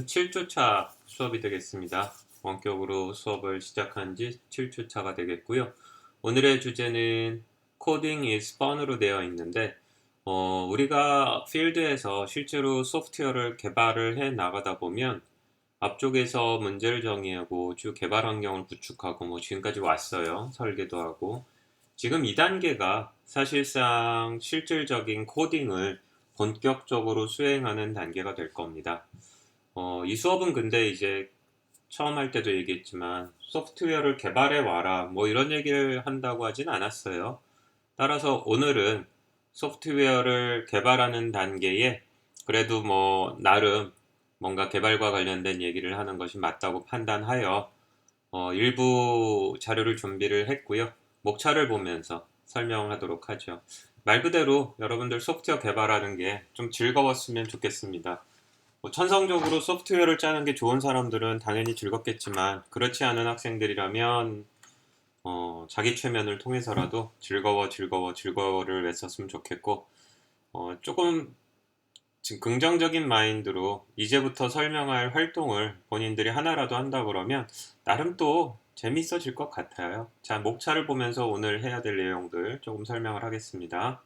7주차 수업이 되겠습니다. 원격으로 수업을 시작한 지 7주차가 되겠고요. 오늘의 주제는 Coding is Fun으로 되어 있는데 우리가 필드에서 실제로 소프트웨어를 개발을 해 나가다 보면 앞쪽에서 문제를 정의하고 쭉 개발 환경을 구축하고 지금까지 왔어요. 설계도 하고. 지금 2단계가 사실상 실질적인 코딩을 본격적으로 수행하는 단계가 될 겁니다. 이 수업은 근데 이제 처음 할 때도 얘기했지만 소프트웨어를 개발해 와라 이런 얘기를 한다고 하진 않았어요. 따라서 오늘은 소프트웨어를 개발하는 단계에 그래도 나름 뭔가 개발과 관련된 얘기를 하는 것이 맞다고 판단하여 일부 자료를 준비를 했고요. 목차를 보면서 설명하도록 하죠. 말 그대로 여러분들 소프트웨어 개발하는 게 좀 즐거웠으면 좋겠습니다. 천성적으로 소프트웨어를 짜는 게 좋은 사람들은 당연히 즐겁겠지만 그렇지 않은 학생들이라면 자기 최면을 통해서라도 즐거워를 외쳤으면 좋겠고 조금 지금 긍정적인 마인드로 이제부터 설명할 활동을 본인들이 하나라도 한다 그러면 나름 또 재밌어질 것 같아요. 자, 목차를 보면서 오늘 해야 될 내용들 조금 설명을 하겠습니다.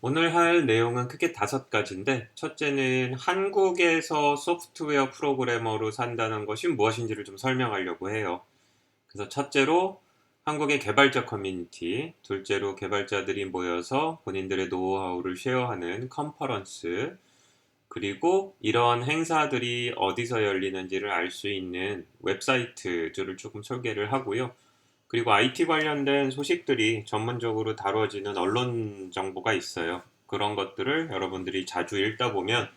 오늘 할 내용은 크게 5가지인데 첫째는 한국에서 소프트웨어 프로그래머로 산다는 것이 무엇인지를 좀 설명하려고 해요. 그래서 첫째로 한국의 개발자 커뮤니티, 둘째로 개발자들이 모여서 본인들의 노하우를 쉐어하는 컨퍼런스, 그리고 이런 행사들이 어디서 열리는지를 알 수 있는 웹사이트들을 조금 소개를 하고요. 그리고 IT 관련된 소식들이 전문적으로 다뤄지는 언론 정보가 있어요. 그런 것들을 여러분들이 자주 읽다 보면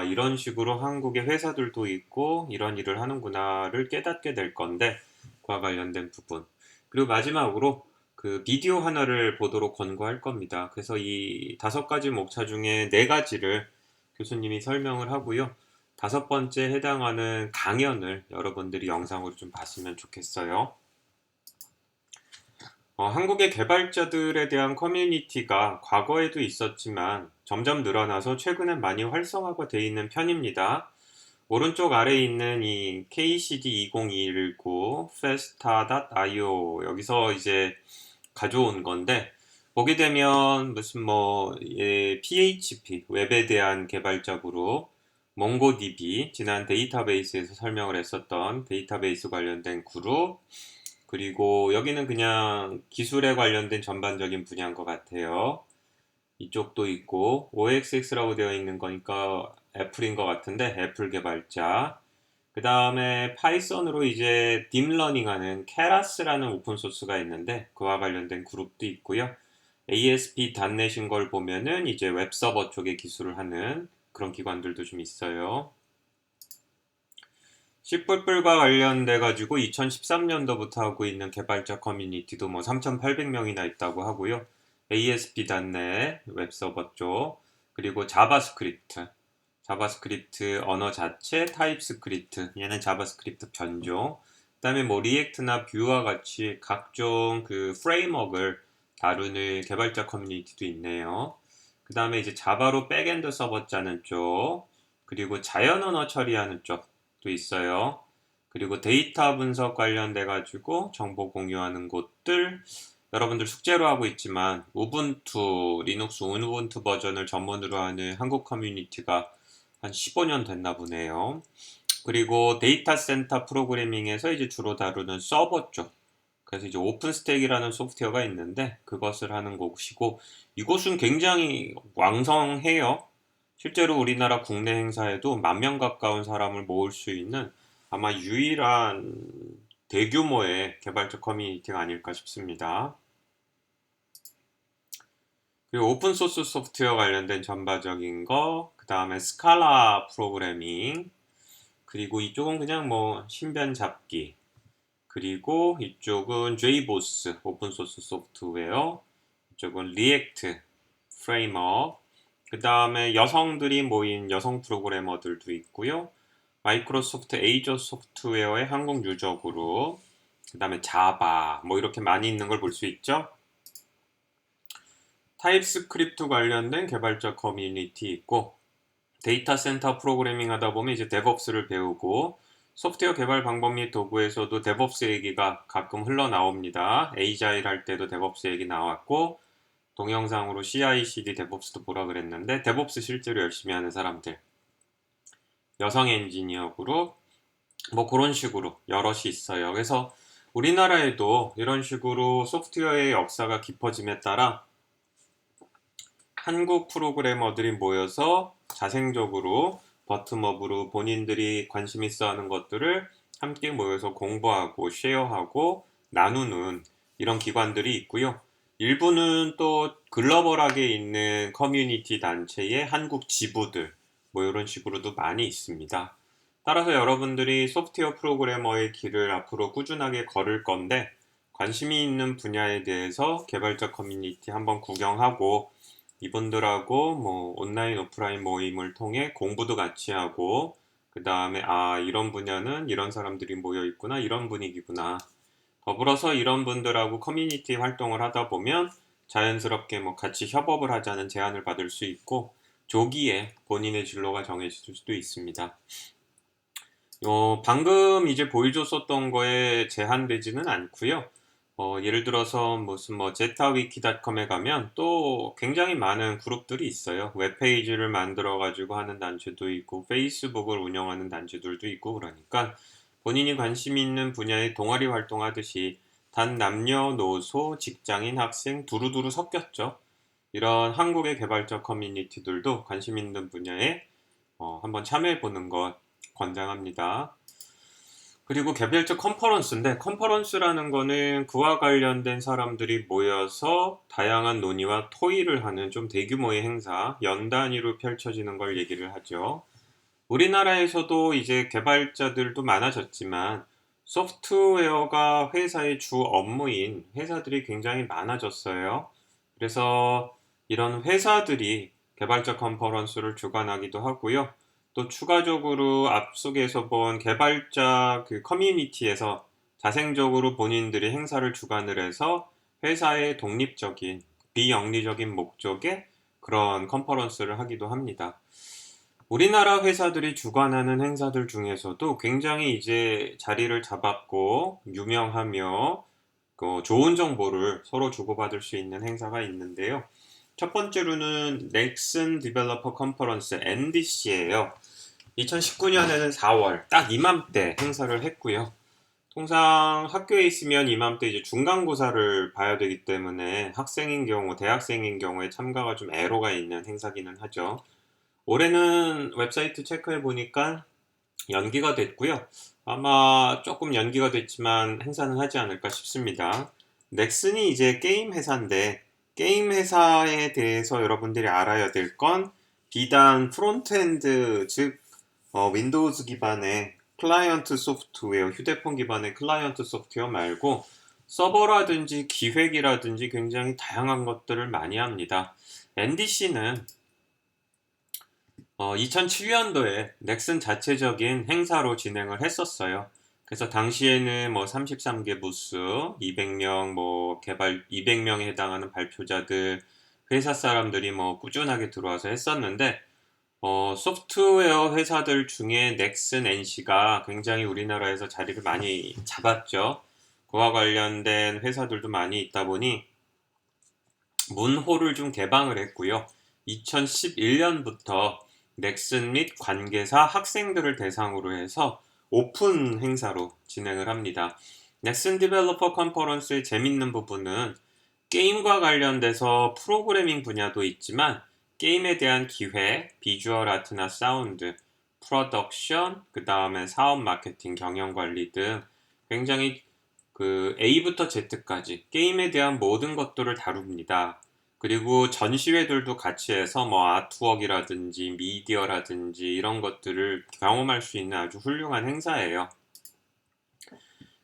이런 식으로 한국의 회사들도 있고 이런 일을 하는구나를 깨닫게 될 건데 그와 관련된 부분. 그리고 마지막으로 그 비디오 하나를 보도록 권고할 겁니다. 그래서 이 5가지 목차 중에 4가지를 교수님이 설명을 하고요. 5번째 해당하는 강연을 여러분들이 영상으로 좀 봤으면 좋겠어요. 한국의 개발자들에 대한 커뮤니티가 과거에도 있었지만 점점 늘어나서 최근엔 많이 활성화가 되어 있는 편입니다. 오른쪽 아래에 있는 이 KCD2019 festa.io 여기서 이제 가져온 건데 보게 되면 무슨 PHP 웹에 대한 개발자 그룹, 몽고DB 지난 데이터베이스에서 설명을 했었던 데이터베이스 관련된 그룹, 그리고 여기는 그냥 기술에 관련된 전반적인 분야인 것 같아요. 이쪽도 있고 OXX라고 되어 있는 거니까 애플인 것 같은데 애플 개발자. 그 다음에 파이썬으로 이제 딥러닝하는 케라스라는 오픈소스가 있는데 그와 관련된 그룹도 있고요. ASP.NET인 걸 보면은 이제 웹서버 쪽에 기술을 하는 그런 기관들도 좀 있어요. C++과 관련돼 가지고 2013년도부터 하고 있는 개발자 커뮤니티도 3,800명이나 있다고 하고요. ASP.NET 웹서버 쪽, 그리고 자바스크립트 언어 자체, 타입스크립트, 얘는 자바스크립트 변종, 그다음에 리액트나 뷰와 같이 각종 그 프레임워크를 다루는 개발자 커뮤니티도 있네요. 그다음에 이제 자바로 백엔드 서버 짜는 쪽, 그리고 자연 언어 처리하는 쪽도 있어요. 그리고 데이터 분석 관련돼 가지고 정보 공유하는 곳들, 여러분들 숙제로 하고 있지만 우분투, 리눅스 우분투 버전을 전문으로 하는 한국 커뮤니티가 한 15년 됐나 보네요. 그리고 데이터 센터 프로그래밍에서 이제 주로 다루는 서버 쪽. 그래서 이제 오픈스택이라는 소프트웨어가 있는데 그것을 하는 곳이고 이곳은 굉장히 왕성해요. 실제로 우리나라 국내 행사에도 10,000명 가까운 사람을 모을 수 있는 아마 유일한 대규모의 개발자 커뮤니티가 아닐까 싶습니다. 그리고 오픈소스 소프트웨어 관련된 전반적인 거, 그 다음에 스칼라 프로그래밍, 그리고 이쪽은 그냥 신변 잡기, 그리고 이쪽은 JBoss 오픈소스 소프트웨어, 이쪽은 리액트 프레임워크, 그 다음에 여성들이 모인 여성 프로그래머들도 있고요. 마이크로소프트 에이저 소프트웨어의 한국 유저 그룹, 그 다음에 자바, 이렇게 많이 있는 걸 볼 수 있죠. 타입스크립트 관련된 개발자 커뮤니티 있고 데이터 센터 프로그래밍 하다 보면 이제 데브옵스를 배우고 소프트웨어 개발 방법 및 도구에서도 데브옵스 얘기가 가끔 흘러나옵니다. 에이자일 할 때도 데브옵스 얘기 나왔고 동영상으로 CI/CD 데브옵스도 보라 그랬는데 데브옵스 실제로 열심히 하는 사람들 여성 엔지니어 그룹 뭐 그런 식으로 여럿이 있어요. 그래서 우리나라에도 이런 식으로 소프트웨어의 역사가 깊어짐에 따라 한국 프로그래머들이 모여서 자생적으로 버텀업으로 본인들이 관심 있어 하는 것들을 함께 모여서 공부하고 쉐어하고 나누는 이런 기관들이 있고요. 일부는 또 글로벌하게 있는 커뮤니티 단체의 한국 지부들 뭐 이런 식으로도 많이 있습니다. 따라서 여러분들이 소프트웨어 프로그래머의 길을 앞으로 꾸준하게 걸을 건데 관심이 있는 분야에 대해서 개발자 커뮤니티 한번 구경하고 이분들하고 뭐 온라인 오프라인 모임을 통해 공부도 같이 하고 그 다음에 이런 분야는 이런 사람들이 모여 있구나 이런 분위기구나 더불어서 이런 분들하고 커뮤니티 활동을 하다 보면 자연스럽게 뭐 같이 협업을 하자는 제안을 받을 수 있고 조기에 본인의 진로가 정해질 수도 있습니다. 방금 이제 보여줬었던 거에 제한되지는 않고요. 예를 들어서 무슨 뭐 zetaWiki.com에 가면 또 굉장히 많은 그룹들이 있어요. 웹페이지를 만들어 가지고 하는 단체도 있고 페이스북을 운영하는 단체들도 있고 그러니까 본인이 관심 있는 분야의 동아리 활동하듯이 단 남녀노소 직장인 학생 두루두루 섞였죠. 이런 한국의 개발자 커뮤니티들도 관심 있는 분야에 한번 참여해 보는 것 권장합니다. 그리고 개별적 컨퍼런스인데 컨퍼런스라는 거는 그와 관련된 사람들이 모여서 다양한 논의와 토의를 하는 좀 대규모의 행사, 연 단위로 펼쳐지는 걸 얘기를 하죠. 우리나라에서도 이제 개발자들도 많아졌지만 소프트웨어가 회사의 주 업무인 회사들이 굉장히 많아졌어요. 그래서 이런 회사들이 개발자 컨퍼런스를 주관하기도 하고요. 또 추가적으로 앞속에서 본 개발자 그 커뮤니티에서 자생적으로 본인들이 행사를 주관을 해서 회사의 독립적인 비영리적인 목적의 그런 컨퍼런스를 하기도 합니다. 우리나라 회사들이 주관하는 행사들 중에서도 굉장히 이제 자리를 잡았고 유명하며 좋은 정보를 서로 주고받을 수 있는 행사가 있는데요. 첫 번째로는 넥슨 디벨로퍼 컨퍼런스 NDC예요. 2019년에는 4월 딱 이맘때 행사를 했고요. 통상 학교에 있으면 이맘때 이제 중간고사를 봐야 되기 때문에 학생인 경우, 대학생인 경우에 참가가 좀 애로가 있는 행사기는 하죠. 올해는 웹사이트 체크해 보니까 연기가 됐고요. 아마 조금 연기가 됐지만 행사는 하지 않을까 싶습니다. 넥슨이 이제 게임 회사인데 게임 회사에 대해서 여러분들이 알아야 될 건 비단 프론트엔드 즉 윈도우즈 기반의 클라이언트 소프트웨어, 휴대폰 기반의 클라이언트 소프트웨어 말고 서버라든지 기획이라든지 굉장히 다양한 것들을 많이 합니다. NDC는 2007년도에 넥슨 자체적인 행사로 진행을 했었어요. 그래서 당시에는 뭐 33개 부스, 200명 뭐 개발 200명에 해당하는 발표자들, 회사 사람들이 뭐 꾸준하게 들어와서 했었는데 소프트웨어 회사들 중에 넥슨 NC가 굉장히 우리나라에서 자리를 많이 잡았죠. 그와 관련된 회사들도 많이 있다 보니 문호를 좀 개방을 했고요. 2011년부터 넥슨 및 관계사 학생들을 대상으로 해서 오픈 행사로 진행을 합니다. 넥슨 디벨로퍼 컨퍼런스의 재밌는 부분은 게임과 관련돼서 프로그래밍 분야도 있지만 게임에 대한 기획, 비주얼 아트나 사운드, 프로덕션, 그 다음에 사업 마케팅, 경영 관리 등 굉장히 그 A부터 Z까지 게임에 대한 모든 것들을 다룹니다. 그리고 전시회들도 같이 해서 뭐 아트웍이라든지 미디어라든지 이런 것들을 경험할 수 있는 아주 훌륭한 행사예요.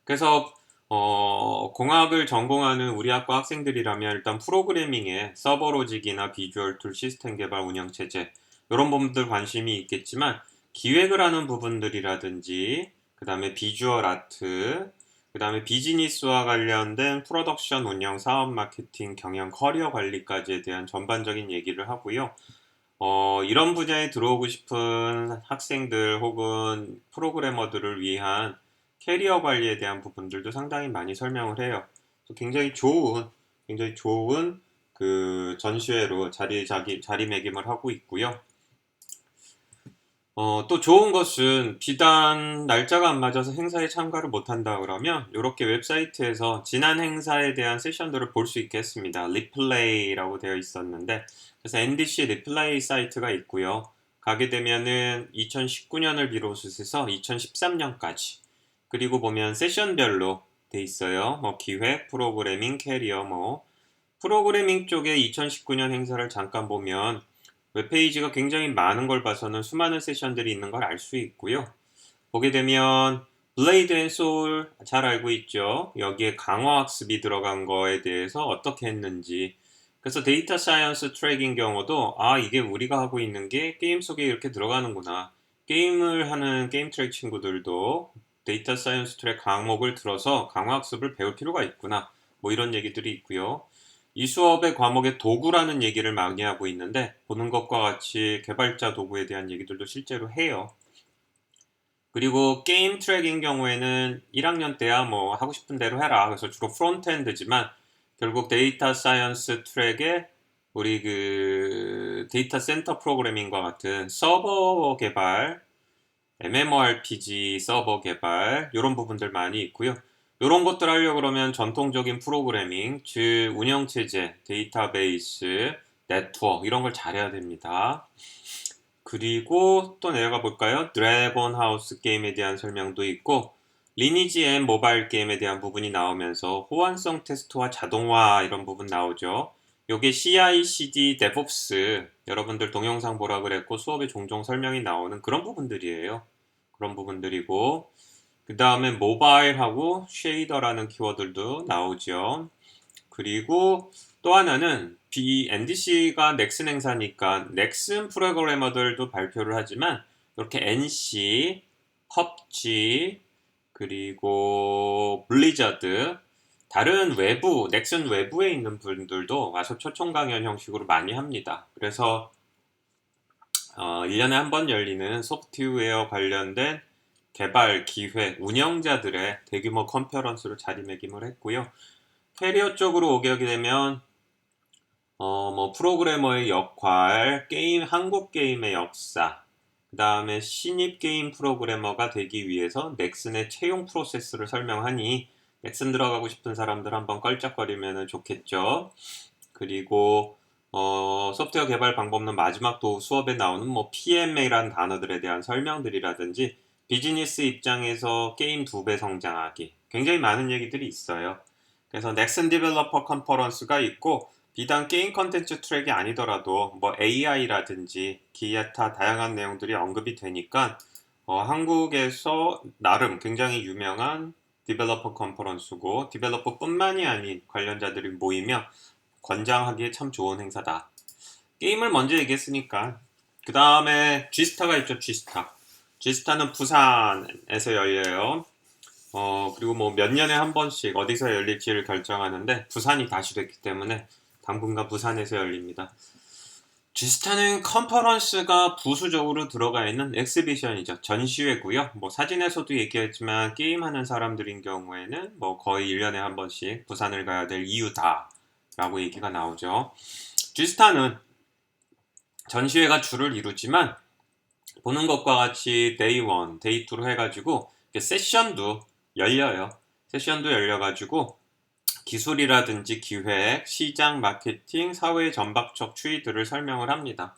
그래서 공학을 전공하는 우리 학과 학생들이라면 일단 프로그래밍에 서버 로직이나 비주얼 툴, 시스템 개발, 운영 체제 이런 부분들 관심이 있겠지만 기획을 하는 부분들이라든지 그 다음에 비주얼 아트 그 다음에 비즈니스와 관련된 프로덕션 운영, 사업 마케팅, 경영, 커리어 관리까지에 대한 전반적인 얘기를 하고요. 이런 분야에 들어오고 싶은 학생들 혹은 프로그래머들을 위한 캐리어 관리에 대한 부분들도 상당히 많이 설명을 해요. 그래서 굉장히 좋은 그 전시회로 자리매김을 하고 있고요. 또 좋은 것은 비단 날짜가 안 맞아서 행사에 참가를 못한다 그러면 이렇게 웹사이트에서 지난 행사에 대한 세션들을 볼 수 있게 했습니다. 리플레이라고 되어 있었는데 그래서 NDC 리플레이 사이트가 있고요. 가게 되면은 2019년을 비롯해서 2013년까지 그리고 보면 세션별로 돼 있어요. 뭐 기획, 프로그래밍, 캐리어 프로그래밍 쪽에 2019년 행사를 잠깐 보면 웹페이지가 굉장히 많은 걸 봐서는 수많은 세션들이 있는 걸 알 수 있고요. 보게 되면 블레이드 앤 소울 잘 알고 있죠. 여기에 강화 학습이 들어간 거에 대해서 어떻게 했는지. 그래서 데이터 사이언스 트랙인 경우도 이게 우리가 하고 있는 게 게임 속에 이렇게 들어가는구나. 게임을 하는 게임 트랙 친구들도 데이터 사이언스 트랙 과목을 들어서 강화 학습을 배울 필요가 있구나. 뭐 이런 얘기들이 있고요. 이 수업의 과목의 도구라는 얘기를 많이 하고 있는데 보는 것과 같이 개발자 도구에 대한 얘기들도 실제로 해요. 그리고 게임 트랙인 경우에는 1학년 때야 뭐 하고 싶은 대로 해라. 그래서 주로 프론트엔드지만 결국 데이터 사이언스 트랙에 우리 그 데이터 센터 프로그래밍과 같은 서버 개발, MMORPG 서버 개발 이런 부분들 많이 있고요. 이런 것들 하려고 그러면 전통적인 프로그래밍, 즉 운영체제, 데이터베이스, 네트워크 이런 걸 잘해야 됩니다. 그리고 또 내려가 볼까요? 드래곤 하우스 게임에 대한 설명도 있고 리니지 앤 모바일 게임에 대한 부분이 나오면서 호환성 테스트와 자동화 이런 부분 나오죠. 요게 CI/CD DevOps 여러분들 동영상 보라 그랬고 수업에 종종 설명이 나오는 그런 부분들이에요. 그런 부분들이고 그 다음에 모바일하고 쉐이더라는 키워드도 나오죠. 그리고 또 하나는 NDC가 넥슨 행사니까 넥슨 프로그래머들도 발표를 하지만 이렇게 NC, 펍지, 그리고 블리자드 다른 외부, 넥슨 외부에 있는 분들도 와서 초청 강연 형식으로 많이 합니다. 그래서 1년에 한 번 열리는 소프트웨어 관련된 개발, 기획, 운영자들의 대규모 컨퍼런스로 자리매김을 했고요. 캐리어 쪽으로 오게 되면 뭐 프로그래머의 역할, 한국 게임의 역사, 그 다음에 신입 게임 프로그래머가 되기 위해서 넥슨의 채용 프로세스를 설명하니 넥슨 들어가고 싶은 사람들 한번 껄쩍거리면 좋겠죠. 그리고 소프트웨어 개발 방법론 마지막 수업에 나오는 뭐 PMA라는 단어들에 대한 설명들이라든지 비즈니스 입장에서 게임 2배 성장하기 굉장히 많은 얘기들이 있어요. 그래서 넥슨 디벨로퍼 컨퍼런스가 있고 비단 게임 컨텐츠 트랙이 아니더라도 뭐 AI라든지 기타 다양한 내용들이 언급이 되니까 한국에서 나름 굉장히 유명한 디벨로퍼 컨퍼런스고 디벨로퍼뿐만이 아닌 관련자들이 모이며 권장하기에 참 좋은 행사다. 게임을 먼저 얘기했으니까 그 다음에 G스타가 있죠. G스타는 부산에서 열려요. 그리고 뭐 몇 년에 한 번씩 어디서 열릴지를 결정하는데 부산이 다시 됐기 때문에 당분간 부산에서 열립니다. G스타는 컨퍼런스가 부수적으로 들어가 있는 엑스비션이죠. 전시회고요. 뭐 사진에서도 얘기했지만 게임하는 사람들인 경우에는 뭐 거의 1년에 한 번씩 부산을 가야 될 이유다 라고 얘기가 나오죠. G스타는 전시회가 주를 이루지만 보는 것과 같이 데이 1, 데이 2로 해가지고 세션도 열려요. 세션도 열려가지고 기술이라든지 기획, 시장, 마케팅, 사회 전박적 추이들을 설명을 합니다.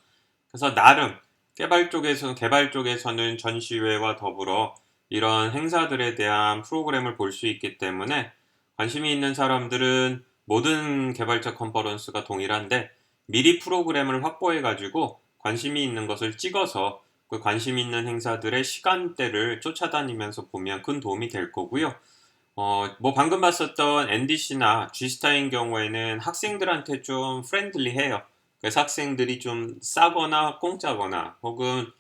그래서 나름 개발 쪽에서는 전시회와 더불어 이런 행사들에 대한 프로그램을 볼 수 있기 때문에 관심이 있는 사람들은 모든 개발자 컨퍼런스가 동일한데 미리 프로그램을 확보해가지고 관심이 있는 것을 찍어서 그 관심 있는 행사들의 시간대를 쫓아다니면서 보면 큰 도움이 될 거고요. 뭐 방금 봤었던 NDC나 G스타인 경우에는 학생들한테 좀 프렌들리해요. 그래서 학생들이 좀 싸거나 공짜거나 혹은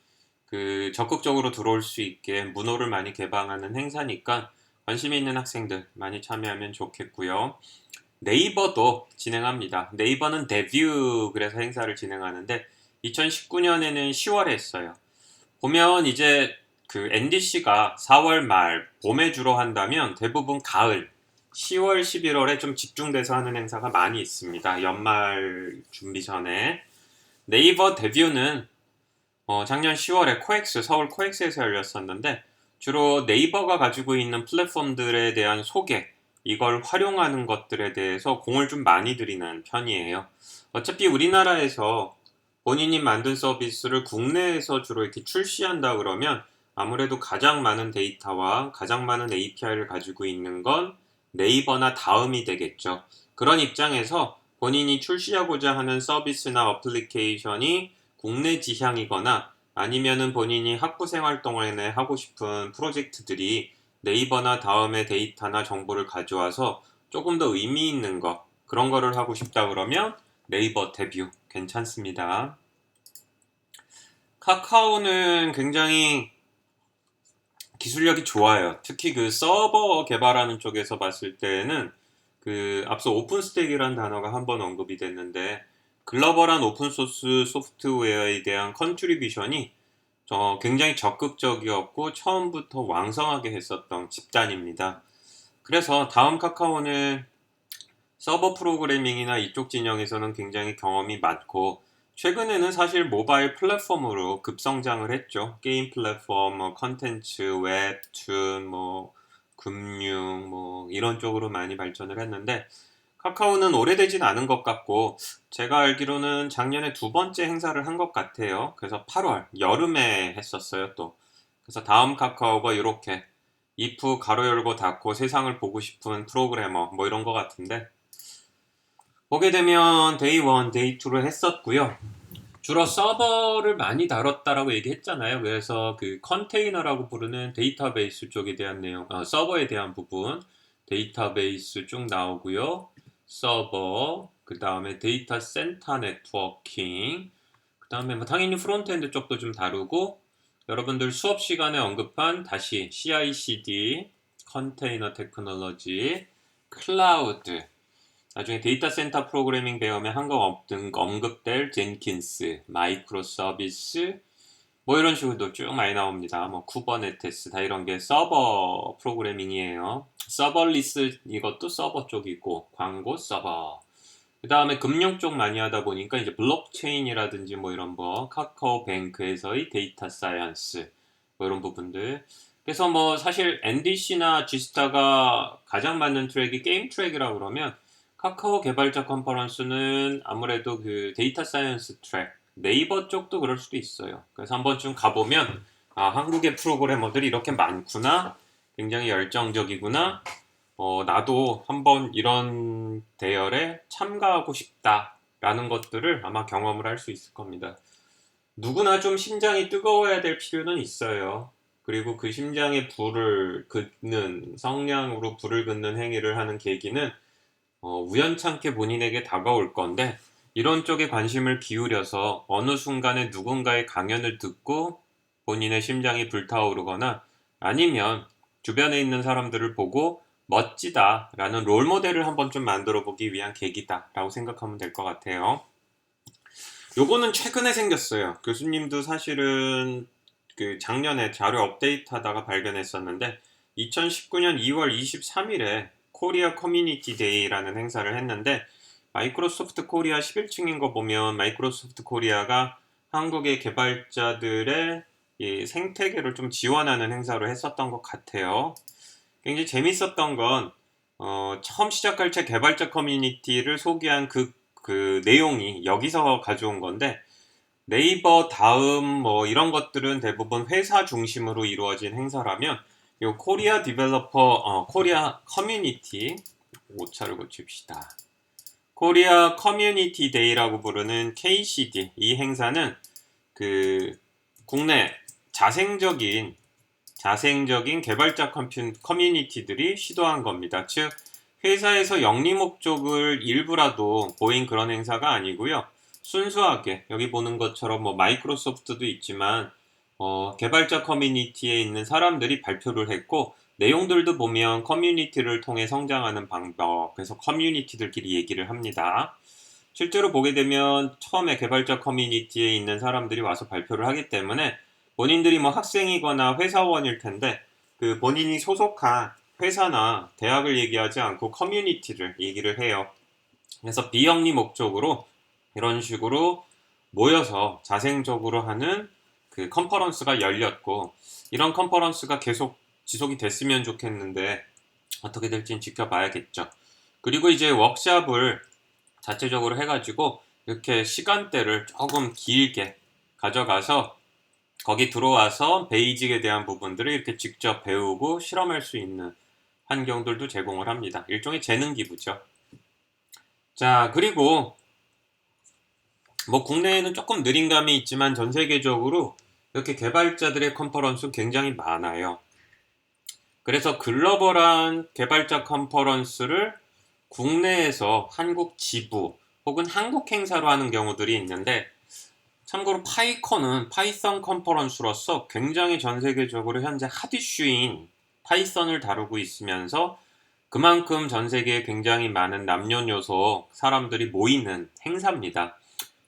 그 적극적으로 들어올 수 있게 문호를 많이 개방하는 행사니까 관심 있는 학생들 많이 참여하면 좋겠고요. 네이버도 진행합니다. 네이버는 데뷰 그래서 행사를 진행하는데 2019년에는 10월에 했어요. 보면 이제 그 NDC가 4월 말, 봄에 주로 한다면 대부분 가을, 10월, 11월에 좀 집중돼서 하는 행사가 많이 있습니다. 연말 준비 전에. 네이버 데뷔는 작년 10월에 코엑스, 서울 코엑스에서 열렸었는데 주로 네이버가 가지고 있는 플랫폼들에 대한 소개, 이걸 활용하는 것들에 대해서 공을 좀 많이 들이는 편이에요. 어차피 우리나라에서 본인이 만든 서비스를 국내에서 주로 이렇게 출시한다 그러면 아무래도 가장 많은 데이터와 가장 많은 API를 가지고 있는 건 네이버나 다음이 되겠죠. 그런 입장에서 본인이 출시하고자 하는 서비스나 어플리케이션이 국내 지향이거나 아니면은 본인이 학부생활 동안에 하고 싶은 프로젝트들이 네이버나 다음의 데이터나 정보를 가져와서 조금 더 의미 있는 거, 그런 거를 하고 싶다 그러면 네이버 데뷔 괜찮습니다. 카카오는 굉장히 기술력이 좋아요. 특히 그 서버 개발하는 쪽에서 봤을 때는 그 앞서 오픈스택이라는 단어가 한번 언급이 됐는데 글로벌한 오픈소스 소프트웨어에 대한 컨트리뷰션이 굉장히 적극적이었고 처음부터 왕성하게 했었던 집단입니다. 그래서 다음 카카오는 서버 프로그래밍이나 이쪽 진영에서는 굉장히 경험이 많고 최근에는 사실 모바일 플랫폼으로 급성장을 했죠. 게임 플랫폼, 뭐 컨텐츠, 웹툰, 뭐 금융, 뭐 이런 쪽으로 많이 발전을 했는데 카카오는 오래되진 않은 것 같고 제가 알기로는 작년에 두 번째 행사를 한 것 같아요. 그래서 8월 여름에 했었어요 또. 그래서 다음 카카오가 이렇게 if 가로 열고 닫고 세상을 보고 싶은 프로그래머 뭐 이런 것 같은데 보게 되면 데이 1, 데이 2를 했었고요. 주로 서버를 많이 다뤘다라고 얘기했잖아요. 그래서 그 컨테이너라고 부르는 데이터베이스 쪽에 대한 내용, 서버에 대한 부분, 데이터베이스 쭉 나오고요. 서버, 그 다음에 데이터 센터 네트워킹, 그 다음에 뭐 당연히 프론트엔드 쪽도 좀 다루고, 여러분들 수업 시간에 언급한 다시 CI/CD, 컨테이너 테크놀로지, 클라우드, 나중에 데이터 센터 프로그래밍 배우면 한거 언급될 젠킨스, 마이크로 서비스, 뭐 이런 식으로 쭉 많이 나옵니다. 뭐 쿠버네티스 다 이런 게 서버 프로그래밍이에요. 서버리스 이것도 서버 쪽이고 광고 서버. 그 다음에 금융 쪽 많이 하다 보니까 이제 블록체인이라든지 뭐 이런 거 카카오뱅크에서의 데이터 사이언스 뭐 이런 부분들. 그래서 뭐 사실 NDC나 G스타가 가장 맞는 트랙이 게임 트랙이라고 그러면 카카오 개발자 컨퍼런스는 아무래도 그 데이터 사이언스 트랙, 네이버 쪽도 그럴 수도 있어요. 그래서 한 번쯤 가보면 아, 한국의 프로그래머들이 이렇게 많구나, 굉장히 열정적이구나, 나도 한번 이런 대열에 참가하고 싶다라는 것들을 아마 경험을 할 수 있을 겁니다. 누구나 좀 심장이 뜨거워야 될 필요는 있어요. 그리고 그 심장에 불을 긋는, 성량으로 불을 긋는 행위를 하는 계기는 우연찮게 본인에게 다가올 건데 이런 쪽에 관심을 기울여서 어느 순간에 누군가의 강연을 듣고 본인의 심장이 불타오르거나 아니면 주변에 있는 사람들을 보고 멋지다라는 롤모델을 한번 좀 만들어 보기 위한 계기다라고 생각하면 될 것 같아요. 요거는 최근에 생겼어요. 교수님도 사실은 그 작년에 자료 업데이트 하다가 발견했었는데 2019년 2월 23일에 코리아 커뮤니티 데이라는 행사를 했는데 마이크로소프트 코리아 11층인 거 보면 마이크로소프트 코리아가 한국의 개발자들의 이 생태계를 좀 지원하는 행사로 했었던 것 같아요. 굉장히 재밌었던 건 처음 시작할 때 개발자 커뮤니티를 소개한 그 내용이 여기서 가져온 건데 네이버 다음 뭐 이런 것들은 대부분 회사 중심으로 이루어진 행사라면 요 코리아 디벨로퍼 코리아 커뮤니티 오차를 고칩시다. 코리아 커뮤니티 데이라고 부르는 KCD 이 행사는 그 국내 자생적인 개발자 커뮤니티들이 시도한 겁니다. 즉 회사에서 영리 목적을 일부라도 보인 그런 행사가 아니고요. 순수하게 여기 보는 것처럼 뭐 마이크로소프트도 있지만 개발자 커뮤니티에 있는 사람들이 발표를 했고 내용들도 보면 커뮤니티를 통해 성장하는 방법, 그래서 커뮤니티들끼리 얘기를 합니다. 실제로 보게 되면 처음에 개발자 커뮤니티에 있는 사람들이 와서 발표를 하기 때문에 본인들이 뭐 학생이거나 회사원일 텐데 그 본인이 소속한 회사나 대학을 얘기하지 않고 커뮤니티를 얘기를 해요. 그래서 비영리 목적으로 이런 식으로 모여서 자생적으로 하는 그 컨퍼런스가 열렸고, 이런 컨퍼런스가 계속 지속이 됐으면 좋겠는데 어떻게 될지는 지켜봐야겠죠. 그리고 이제 워크샵을 자체적으로 해가지고 이렇게 시간대를 조금 길게 가져가서 거기 들어와서 베이직에 대한 부분들을 이렇게 직접 배우고 실험할 수 있는 환경들도 제공을 합니다. 일종의 재능 기부죠. 자, 그리고 뭐 국내에는 조금 느린 감이 있지만 전 세계적으로 이렇게 개발자들의 컨퍼런스 굉장히 많아요. 그래서 글로벌한 개발자 컨퍼런스를 국내에서 한국 지부 혹은 한국 행사로 하는 경우들이 있는데, 참고로 파이콘은 파이썬 컨퍼런스로서 굉장히 전 세계적으로 현재 핫 이슈인 파이썬을 다루고 있으면서 그만큼 전 세계에 굉장히 많은 남녀노소 사람들이 모이는 행사입니다.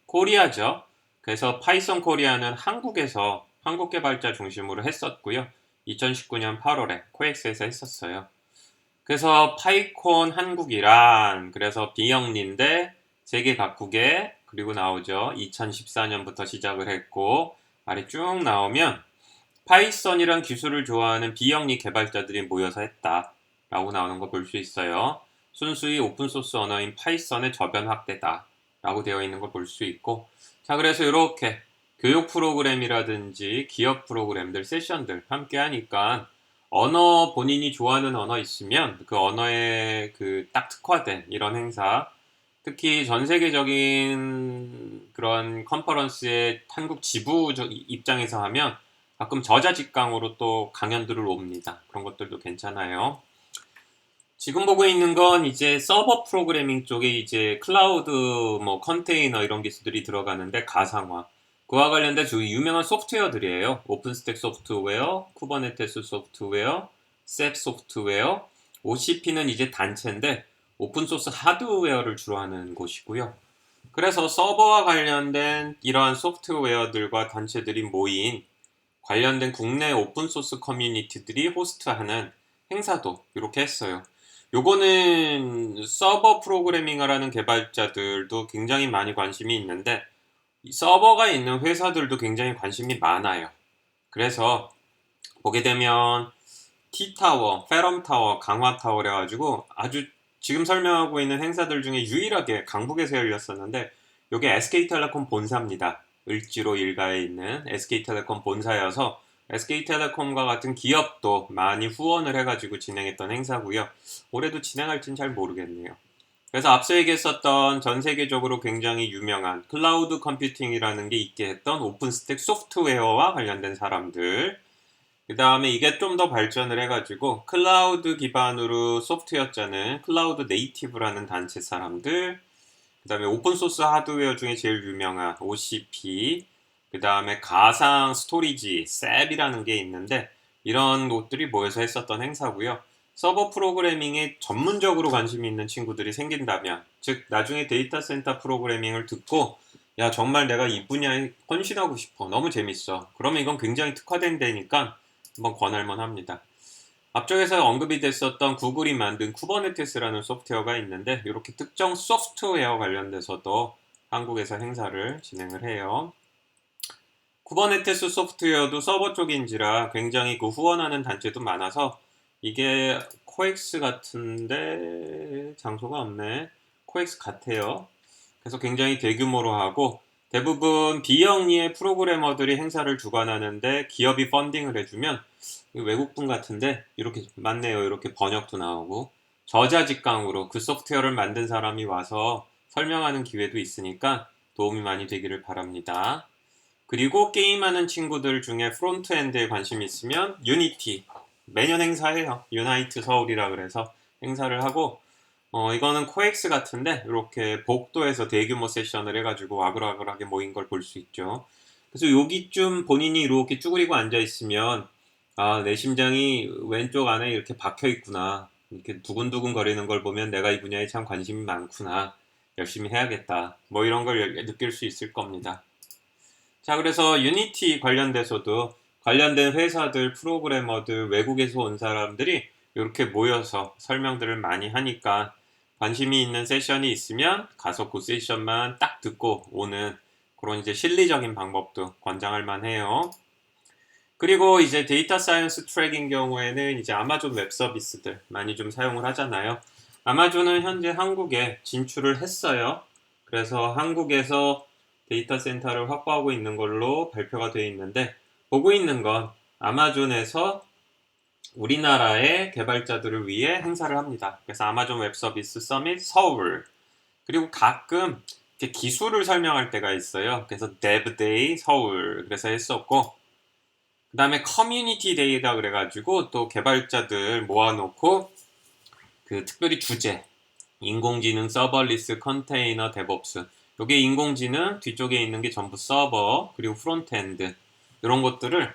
코리아죠. 그래서 파이썬 코리아는 한국에서 한국 개발자 중심으로 했었고요. 2019년 8월에 코엑스에서 했었어요. 그래서 파이콘 한국이란, 그래서 비영리인데 세계 각국에, 그리고 나오죠. 2014년부터 시작을 했고 아래 쭉 나오면 파이썬이란 기술을 좋아하는 비영리 개발자들이 모여서 했다 라고 나오는 거 볼 수 있어요. 순수히 오픈소스 언어인 파이썬의 저변 확대다 라고 되어 있는 걸 볼 수 있고, 자, 그래서 이렇게 교육 프로그램이라든지 기업 프로그램들, 세션들 함께 하니까 언어, 본인이 좋아하는 언어 있으면 그 언어에 그 딱 특화된 이런 행사, 특히 전 세계적인 그런 컨퍼런스의 한국 지부 입장에서 하면 가끔 저자직강으로 또 강연들을 옵니다. 그런 것들도 괜찮아요. 지금 보고 있는 건 이제 서버 프로그래밍 쪽에 이제 클라우드 뭐 컨테이너 이런 기술들이 들어가는데 가상화. 그와 관련된 유명한 소프트웨어들이에요. 오픈스택 소프트웨어, 쿠버네티스 소프트웨어, 셉 소프트웨어, OCP는 이제 단체인데 오픈소스 하드웨어를 주로 하는 곳이고요. 그래서 서버와 관련된 이러한 소프트웨어들과 단체들이 모인 관련된 국내 오픈소스 커뮤니티들이 호스트하는 행사도 이렇게 했어요. 요거는 서버 프로그래밍을 하는 개발자들도 굉장히 많이 관심이 있는데 이 서버가 있는 회사들도 굉장히 관심이 많아요. 그래서 보게 되면 T타워, 페럼타워, 강화타워 그래가지고 아주 지금 설명하고 있는 행사들 중에 유일하게 강북에서 열렸었는데, 이게 SK텔레콤 본사입니다. 을지로 일가에 있는 SK텔레콤 본사여서 SK텔레콤과 같은 기업도 많이 후원을 해가지고 진행했던 행사고요. 올해도 진행할지는 잘 모르겠네요. 그래서 앞서 얘기했었던 전 세계적으로 굉장히 유명한 클라우드 컴퓨팅이라는 게 있게 했던 오픈스택 소프트웨어와 관련된 사람들, 그 다음에 이게 좀 더 발전을 해가지고 클라우드 기반으로 소프트웨어 짜는 클라우드 네이티브라는 단체 사람들, 그 다음에 오픈소스 하드웨어 중에 제일 유명한 OCP, 그 다음에 가상 스토리지, 셉이라는 게 있는데 이런 곳들이 모여서 했었던 행사고요. 서버 프로그래밍에 전문적으로 관심이 있는 친구들이 생긴다면, 즉 나중에 데이터 센터 프로그래밍을 듣고 야 정말 내가 이 분야에 헌신하고 싶어, 너무 재밌어, 그러면 이건 굉장히 특화된 데니까 한번 권할만 합니다. 앞쪽에서 언급이 됐었던 구글이 만든 쿠버네티스라는 소프트웨어가 있는데 이렇게 특정 소프트웨어 관련돼서도 한국에서 행사를 진행을 해요. 쿠버네티스 소프트웨어도 서버 쪽인지라 굉장히 그 후원하는 단체도 많아서, 이게 코엑스 같은데 장소가 없네. 코엑스 같아요. 그래서 굉장히 대규모로 하고 대부분 비영리의 프로그래머들이 행사를 주관하는데 기업이 펀딩을 해주면, 외국분 같은데 이렇게 맞네요. 이렇게 번역도 나오고 저자직강으로 그 소프트웨어를 만든 사람이 와서 설명하는 기회도 있으니까 도움이 많이 되기를 바랍니다. 그리고 게임하는 친구들 중에 프론트엔드에 관심이 있으면 유니티 매년 행사해요. 유나이트 서울이라 그래서 행사를 하고, 이거는 코엑스 같은데 이렇게 복도에서 대규모 세션을 해가지고 아글아글하게 모인 걸 볼 수 있죠. 그래서 여기쯤 본인이 이렇게 쭈그리고 앉아 있으면 아, 내 심장이 왼쪽 안에 이렇게 박혀 있구나, 이렇게 두근두근 거리는 걸 보면 내가 이 분야에 참 관심이 많구나, 열심히 해야겠다. 뭐 이런 걸 느낄 수 있을 겁니다. 자, 그래서 유니티 관련돼서도 관련된 회사들, 프로그래머들, 외국에서 온 사람들이 이렇게 모여서 설명들을 많이 하니까 관심이 있는 세션이 있으면 가서 그 세션만 딱 듣고 오는 그런 이제 실리적인 방법도 권장할 만해요. 그리고 이제 데이터 사이언스 트랙인 경우에는 이제 아마존 웹 서비스들 많이 좀 사용을 하잖아요. 아마존은 현재 한국에 진출을 했어요. 그래서 한국에서 데이터 센터를 확보하고 있는 걸로 발표가 되어 있는데, 보고 있는 건 아마존에서 우리나라의 개발자들을 위해 행사를 합니다. 그래서 아마존 웹 서비스 서밋 서울, 그리고 가끔 이렇게 기술을 설명할 때가 있어요. 그래서 데브데이 서울 그래서 했었고, 그 다음에 커뮤니티 데이다 그래가지고 또 개발자들 모아놓고 그 특별히 주제 인공지능, 서버리스, 컨테이너, 데브옵스. 요게 인공지능, 뒤쪽에 있는 게 전부 서버, 그리고 프론트엔드. 이런 것들을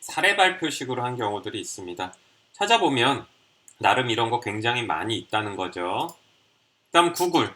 사례 발표식으로 한 경우들이 있습니다. 찾아보면 나름 이런 거 굉장히 많이 있다는 거죠. 그 다음 구글.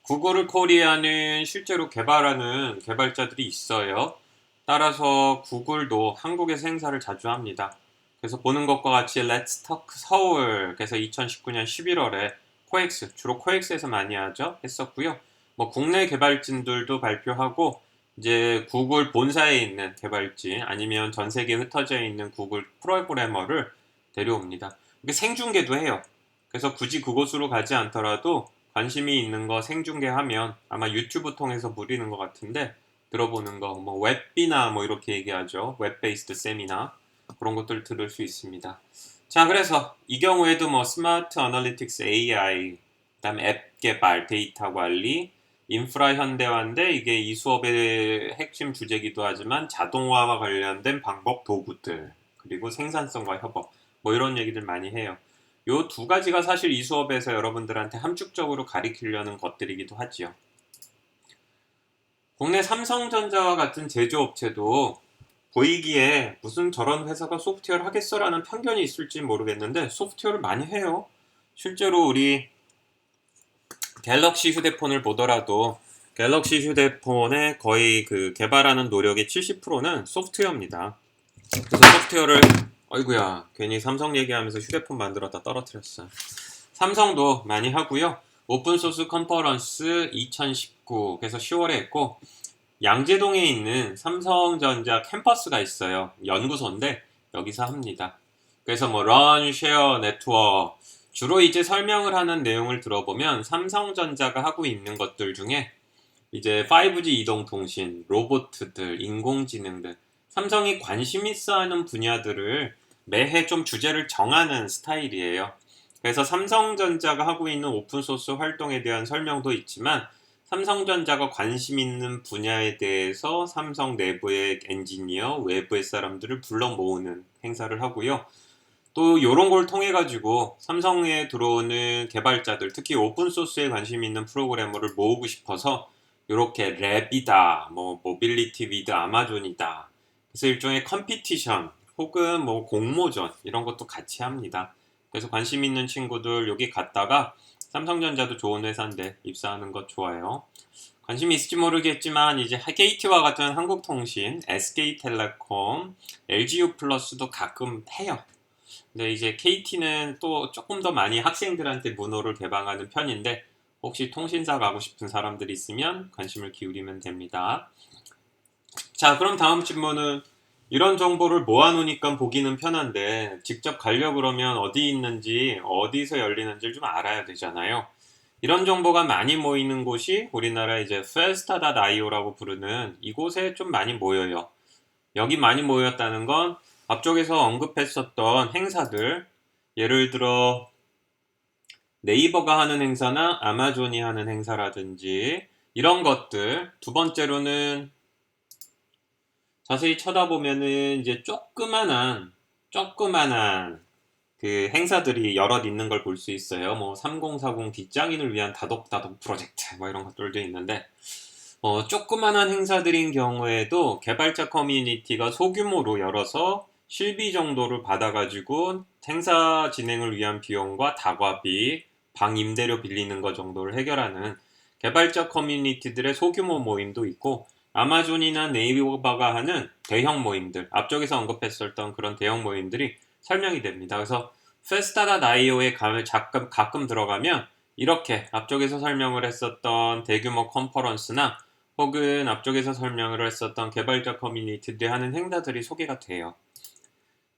구글 코리아는 실제로 개발하는 개발자들이 있어요. 따라서 구글도 한국에서 행사를 자주 합니다. 그래서 보는 것과 같이 Let's Talk 서울, 그래서 2019년 11월에 코엑스, 주로 코엑스에서 많이 하죠. 했었고요. 뭐 국내 개발진들도 발표하고 이제 구글 본사에 있는 개발진 아니면 전 세계에 흩어져 있는 구글 프로그래머를 데려옵니다. 이게 생중계도 해요. 그래서 굳이 그곳으로 가지 않더라도 관심이 있는 거 생중계하면 아마 유튜브 통해서 부리는 것 같은데 들어보는 거, 뭐 웹비나 뭐 이렇게 얘기하죠. 웹 베이스드 세미나 그런 것들 들을 수 있습니다. 자, 그래서 이 경우에도 뭐 스마트 어널리틱스 AI, 그다음에 앱 개발, 데이터 관리, 인프라 현대화인데 이게 이 수업의 핵심 주제이기도 하지만 자동화와 관련된 방법 도구들, 그리고 생산성과 협업, 뭐 이런 얘기들 많이 해요. 요 두 가지가 사실 이 수업에서 여러분들한테 함축적으로 가리키려는 것들이기도 하지요. 국내 삼성전자와 같은 제조업체도 보이기에 무슨 저런 회사가 소프트웨어를 하겠어라는 편견이 있을지 모르겠는데 소프트웨어를 많이 해요. 실제로 우리 갤럭시 휴대폰을 보더라도 갤럭시 휴대폰의 거의 그 개발하는 노력의 70%는 소프트웨어입니다. 그래서 소프트웨어를 어이구야 괜히 삼성 얘기하면서 휴대폰 만들었다 떨어뜨렸어. 삼성도 많이 하고요. 오픈소스 컨퍼런스 2019 그래서 10월에 했고 양재동에 있는 삼성전자 캠퍼스가 있어요. 연구소인데 여기서 합니다. 그래서 뭐 런, 쉐어, 네트워크 주로 이제 설명을 하는 내용을 들어보면 삼성전자가 하고 있는 것들 중에 이제 5G 이동통신, 로봇들, 인공지능들 삼성이 관심 있어 하는 분야들을 매해 좀 주제를 정하는 스타일이에요. 그래서 삼성전자가 하고 있는 오픈소스 활동에 대한 설명도 있지만 삼성전자가 관심 있는 분야에 대해서 삼성 내부의 엔지니어, 외부의 사람들을 불러 모으는 행사를 하고요. 또 이런 걸 통해 가지고 삼성에 들어오는 개발자들, 특히 오픈소스에 관심 있는 프로그래머를 모으고 싶어서 이렇게 랩이다, 뭐 모빌리티 위드 아마존이다. 그래서 일종의 컴피티션 혹은 뭐 공모전 이런 것도 같이 합니다. 그래서 관심 있는 친구들 여기 갔다가 삼성전자도 좋은 회사인데 입사하는 것 좋아요. 관심이 있을지 모르겠지만 이제 KT와 같은 한국통신, SK텔레콤, LGU 플러스도 가끔 해요. 근데 이제 KT는 또 조금 더 많이 학생들한테 문호를 개방하는 편인데 혹시 통신사 가고 싶은 사람들이 있으면 관심을 기울이면 됩니다. 자, 그럼 다음 질문은 이런 정보를 모아놓으니까 보기는 편한데 직접 가려고 그러면 어디 있는지 어디서 열리는지를 좀 알아야 되잖아요. 이런 정보가 많이 모이는 곳이 우리나라 이제 페스타.io라고 부르는 이곳에 좀 많이 모여요. 여기 많이 모였다는 건 앞쪽에서 언급했었던 행사들, 예를 들어 네이버가 하는 행사나 아마존이 하는 행사라든지 이런 것들. 두 번째로는 자세히 쳐다보면은 이제 조그만한 그 행사들이 여럿 있는 걸 볼 수 있어요. 뭐 3040 뒷장인을 위한 다독다독 프로젝트 뭐 이런 것들도 있는데 조그만한 행사들인 경우에도 개발자 커뮤니티가 소규모로 열어서 실비 정도를 받아가지고 행사 진행을 위한 비용과 다과비, 방 임대료 빌리는 것 정도를 해결하는 개발자 커뮤니티들의 소규모 모임도 있고 아마존이나 네이버가 하는 대형 모임들, 앞쪽에서 언급했었던 그런 대형 모임들이 설명이 됩니다. 그래서 festa.io에 가끔 들어가면 이렇게 앞쪽에서 설명을 했었던 대규모 컨퍼런스나 혹은 앞쪽에서 설명을 했었던 개발자 커뮤니티들이 하는 행사들이 소개가 돼요.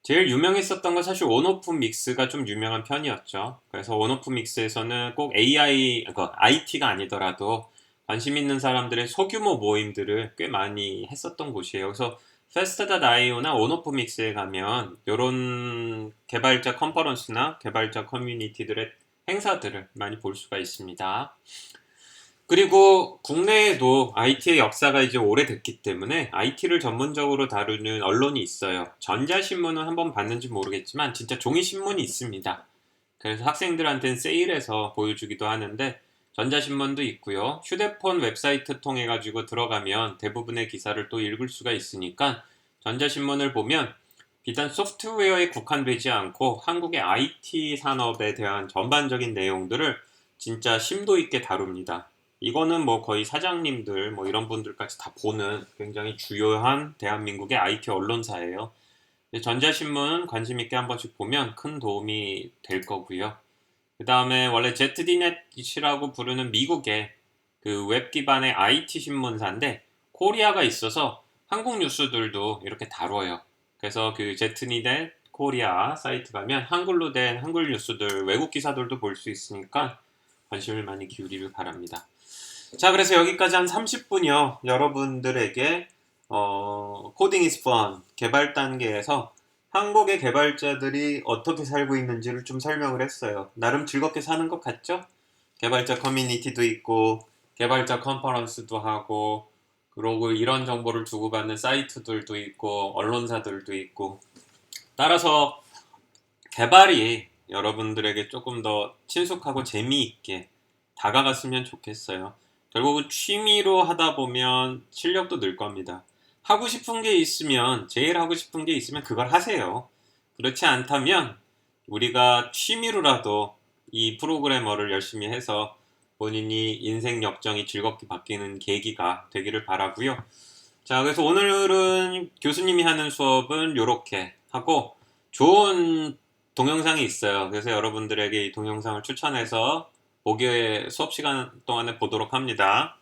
제일 유명했었던 건 사실 온오프 믹스가 좀 유명한 편이었죠. 그래서 온오프 믹스에서는 꼭 IT가 아니더라도 관심 있는 사람들의 소규모 모임들을 꽤 많이 했었던 곳이에요. 그래서 페스타.io나 온오프 믹스에 가면 이런 개발자 컨퍼런스나 개발자 커뮤니티들의 행사들을 많이 볼 수가 있습니다. 그리고 국내에도 IT의 역사가 이제 오래됐기 때문에 IT를 전문적으로 다루는 언론이 있어요. 전자신문은 한번 봤는지 모르겠지만 진짜 종이신문이 있습니다. 그래서 학생들한테는 세일해서 보여주기도 하는데 전자신문도 있고요. 휴대폰 웹사이트 통해 가지고 들어가면 대부분의 기사를 또 읽을 수가 있으니까 전자신문을 보면 비단 소프트웨어에 국한되지 않고 한국의 IT 산업에 대한 전반적인 내용들을 진짜 심도 있게 다룹니다. 이거는 뭐 거의 사장님들 뭐 이런 분들까지 다 보는 굉장히 주요한 대한민국의 IT 언론사예요. 전자신문 관심 있게 한 번씩 보면 큰 도움이 될 거고요. 그 다음에 원래 ZDNet이라고 부르는 미국의 그 웹 기반의 IT 신문사인데 코리아가 있어서 한국 뉴스들도 이렇게 다뤄요. 그래서 그 ZDNet 코리아 사이트 가면 한글로 된 한글 뉴스들 외국 기사들도 볼 수 있으니까 관심을 많이 기울이길 바랍니다. 자, 그래서 여기까지 한 30분이요. 여러분들에게 코딩 is fun 개발 단계에서 한국의 개발자들이 어떻게 살고 있는지를 좀 설명을 했어요. 나름 즐겁게 사는 것 같죠? 개발자 커뮤니티도 있고 개발자 컨퍼런스도 하고 그리고 이런 정보를 주고받는 사이트들도 있고 언론사들도 있고 따라서 개발이 여러분들에게 조금 더 친숙하고 재미있게 다가갔으면 좋겠어요. 결국은 취미로 하다 보면 실력도 늘 겁니다. 하고 싶은 게 있으면, 제일 하고 싶은 게 있으면 그걸 하세요. 그렇지 않다면 우리가 취미로라도 이 프로그래머를 열심히 해서 본인이 인생 역정이 즐겁게 바뀌는 계기가 되기를 바라고요. 자, 그래서 오늘은 교수님이 하는 수업은 이렇게 하고 좋은 동영상이 있어요. 그래서 여러분들에게 이 동영상을 추천해서 목요일 수업 시간 동안에 보도록 합니다.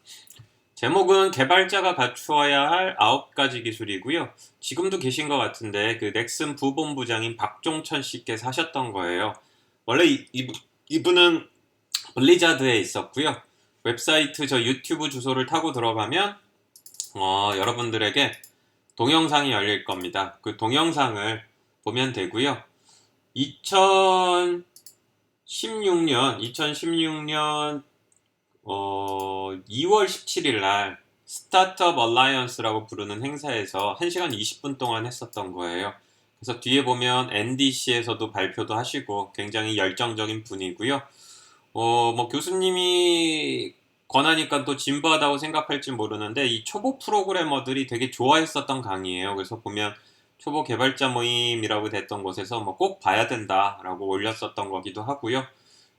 제목은 개발자가 갖추어야 할 9가지 기술이고요. 지금도 계신 것 같은데 그 넥슨 부본부장인 박종천 씨께서 하셨던 거예요. 원래 이분은 블리자드에 있었고요. 웹사이트 저 유튜브 주소를 타고 들어가면 여러분들에게 동영상이 열릴 겁니다. 그 동영상을 보면 되고요. 2016년 2월 17일 날 스타트업 얼라이언스라고 부르는 행사에서 1시간 20분 동안 했었던 거예요. 그래서 뒤에 보면 NDC에서도 발표도 하시고 굉장히 열정적인 분이고요. 뭐 교수님이 권하니까 또 진부하다고 생각할지 모르는데 이 초보 프로그래머들이 되게 좋아했었던 강의예요. 그래서 보면 초보 개발자 모임이라고 됐던 곳에서 뭐 꼭 봐야 된다라고 올렸었던 거기도 하고요.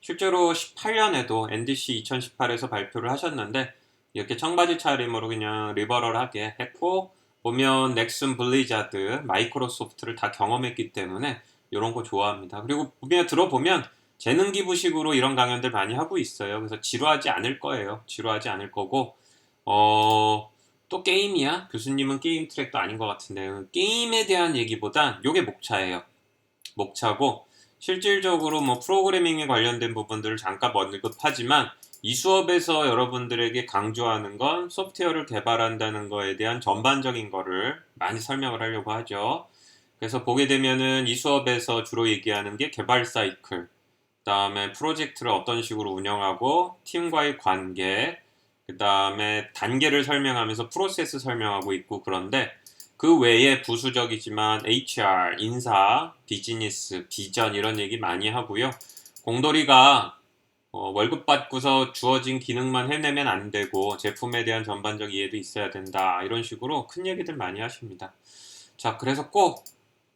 실제로 18년에도 NDC 2018에서 발표를 하셨는데 이렇게 청바지 차림으로 그냥 리버럴하게 했고 보면 넥슨, 블리자드, 마이크로소프트를 다 경험했기 때문에 이런 거 좋아합니다. 그리고 들어보면 재능 기부식으로 이런 강연들 많이 하고 있어요. 그래서 지루하지 않을 거예요. 지루하지 않을 거고 또 게임이야? 교수님은 게임 트랙도 아닌 것 같은데 게임에 대한 얘기보단 이게 목차예요. 목차고 실질적으로 뭐 프로그래밍에 관련된 부분들을 잠깐 언급하지만 이 수업에서 여러분들에게 강조하는 건 소프트웨어를 개발한다는 거에 대한 전반적인 거를 많이 설명을 하려고 하죠. 그래서 보게 되면은 이 수업에서 주로 얘기하는 게 개발 사이클, 그 다음에 프로젝트를 어떤 식으로 운영하고 팀과의 관계, 그 다음에 단계를 설명하면서 프로세스 설명하고 있고 그런데 그 외에 부수적이지만 HR, 인사, 비즈니스, 비전 이런 얘기 많이 하고요. 공돌이가 월급 받고서 주어진 기능만 해내면 안 되고 제품에 대한 전반적 이해도 있어야 된다. 이런 식으로 큰 얘기들 많이 하십니다. 자, 그래서 꼭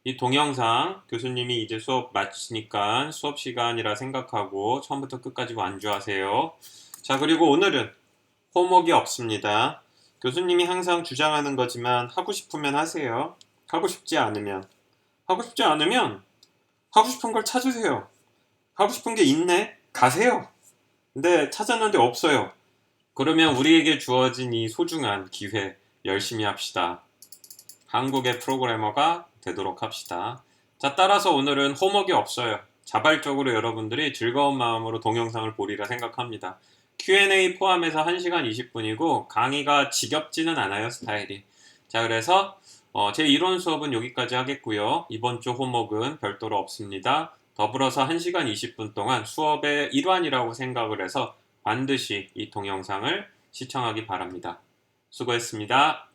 이 동영상 교수님이 이제 수업 마치니까 수업 시간이라 생각하고 처음부터 끝까지 완주하세요. 자, 그리고 오늘은 홈워크가 없습니다. 교수님이 항상 주장하는 거지만 하고 싶으면 하세요. 하고 싶지 않으면 하고 싶은 걸 찾으세요. 하고 싶은 게 있네? 가세요. 근데 찾았는데 없어요. 그러면 우리에게 주어진 이 소중한 기회 열심히 합시다. 한국의 프로그래머가 되도록 합시다. 자, 따라서 오늘은 홈워크가 없어요. 자발적으로 여러분들이 즐거운 마음으로 동영상을 보리라 생각합니다. Q&A 포함해서 1시간 20분이고 강의가 지겹지는 않아요, 스타일이. 자, 그래서 제 이론 수업은 여기까지 하겠고요. 이번 주 홈워크는 별도로 없습니다. 더불어서 1시간 20분 동안 수업의 일환이라고 생각을 해서 반드시 이 동영상을 시청하기 바랍니다. 수고했습니다.